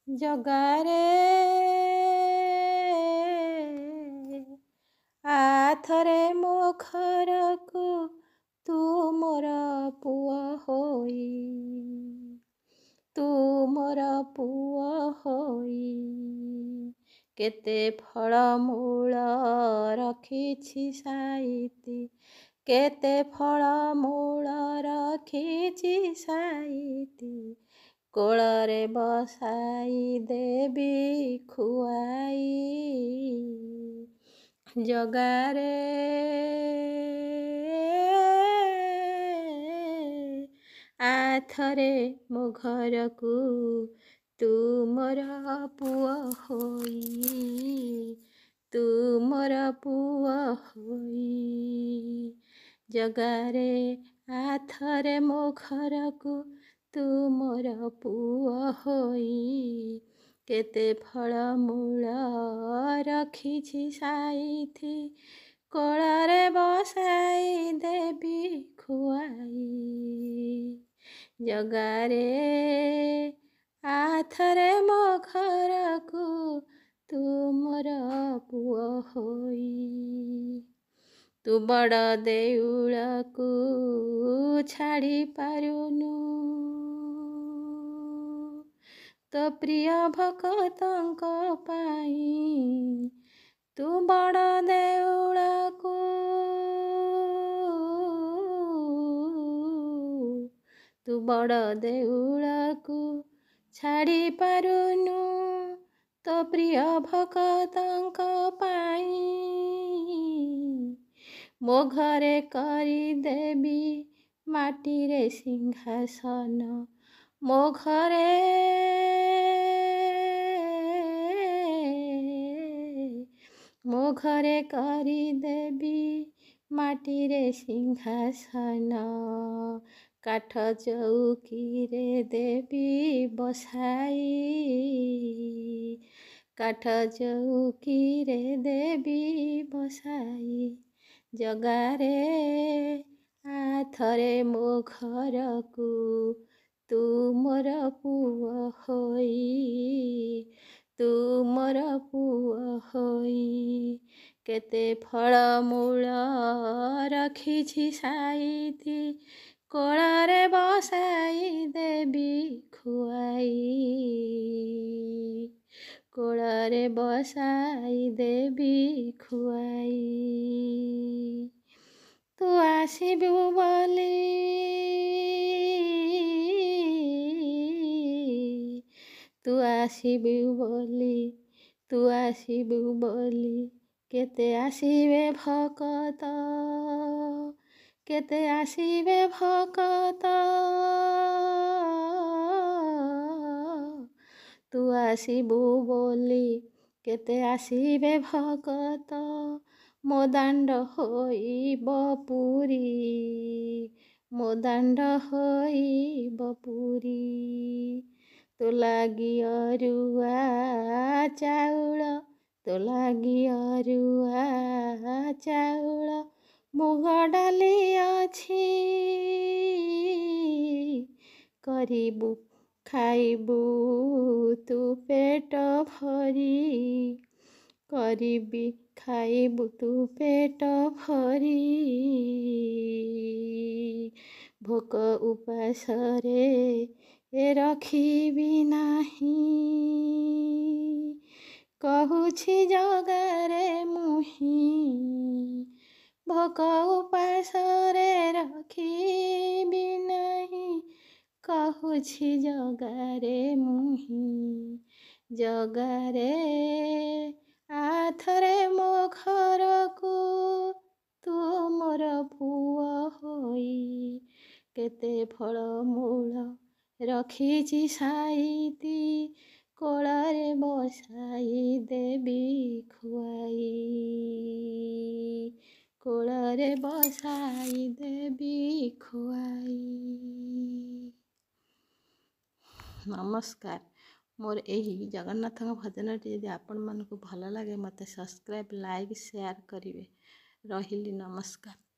ଜଗାରେ ଆଥରେ ମୋ ଘରକୁ ତୁ ମୋର ପୁଅ ହୋଇ, ତୁ ମୋର ପୁଅ ହୋଇ କେତେ ଫଳମୂଳ ରଖିଛି ସାଇତି, କେତେ ଫଳମୂଳ ରଖିଛି ସାଇତି, କୋଳରେ ବସାଇ ଦେବି ଖୁଆଇ। ଜଗାରେ ଆଥରେ ମୋ ଘରକୁ ତୁ ମୋର ପୁଅ ହୋଇ, ତୁ ମୋର ପୁଅ ହୋଇ। ଜଗାରେ ଆଥରେ ମୋ ଘରକୁ ତୁ ମୋର ପୁଅ ହୋଇ, କେତେ ଫଳମୂଳ ରଖିଛି ସାଇତି, କୋଳରେ ବସାଇ ଦେବି ଖୁଆଇ। ଜଗାରେ ଆଥରେ ମୋ ଘରକୁ ତୁ ମୋର ପୁଅ ହୋଇ, ତୁ ବଡ଼ ଦେଉଳକୁ ଛାଡ଼ି ପାରୁନୁ, ତୋ ପ୍ରିୟ ଭକ୍ତଙ୍କ ପାଇଁ ତୁ ବଡ଼ ଦେଉଳକୁ, ତୁ ବଡ଼ ଦେଉଳକୁ ଛାଡ଼ି ପାରୁନୁ, ତୋ ପ୍ରିୟ ଭକ୍ତଙ୍କ ପାଇଁ ମୋ ଘରେ କରିଦେବି ମାଟିରେ ସିଂହାସନ, ମୋ ଘରେ କରିଦେବି ମାଟିରେ ସିଂହାସନ, କାଠ ଚଉକିରେ ଦେବି ବସାଇ, କାଠ ଚଉକିରେ ଦେବି ବସାଇ। ଜଗାରେ ଆଥରେ ମୋ ଘରକୁ ତୁ ମୋର ପୁଅ ହୋଇ, ତୁ ମୋର ପୁଅ ହୋଇ କେତେ ଫଳମୂଳ ରଖିଛି ସାଇତି, କୋଳରେ ବସାଇ ଦେବି ଖୁଆଇ, କୋଳରେ ବସାଇ ଦେବି ଖୁଆଇ। ତୁ ଆସିବୁ ବୋଲି, ତୁ ଆସିବୁ ବୋଲି, ତୁ ଆସିବୁ ବୋଲି କେତେ ଆସିବେ ଭକତ, କେତେ ଆସିବେ ଭକତ, ତୁ ଆସିବୁ ବୋଲି କେତେ ଆସିବେ ଭକତ, ମୋ ଦାଣ୍ଡ ହୋଇବ ପୁରୀ, ମୋ ଦାଣ୍ଡ ହୋଇବ ପୁରୀ। ତୋ ଲାଗି ଅରୁଆ ଚାଉଳ, ତୋ ଲାଗି ଅରୁଆ ଚାଉଳ, ମୁଗ ଡାଲି ଅଛି, କରିବୁ ଖାଇବୁ ତୁ ପେଟ ଭରି, କରିବି ଖାଇବୁ ତୁ ପେଟ ଭରି। ଭୋକ ଉପାସରେ ରଖିବି ନାହିଁ, କହୁଛି ଜଗାରେ ମୁହିଁ, ଭୋକ ଉପାସରେ ରଖିବି ନାହିଁ, କହୁଛି ଜଗାରେ ମୁହିଁ। ଜଗାରେ ଆଥରେ ମୋ ଘରକୁ ତୁ ମୋର ପୁଅ ହୋଇ, କେତେ ଫଳମୂଳ ରଖିଛି ସାଇତି, କୋଳରେ ବସାଇ ଦେବି ଖୁଆଇ, କୋଳରେ ବସାଇ ଦେବି ଖୁଆଇ। ନମସ୍କାର। ମୋର ଏହି ଜଗନ୍ନାଥଙ୍କ ଭଜନଟି ଯଦି ଆପଣମାନଙ୍କୁ ଭଲ ଲାଗେ ମୋତେ ସବସ୍କ୍ରାଇବ୍, ଲାଇକ୍, ସେୟାର କରିବେ। ରହିଲି, ନମସ୍କାର।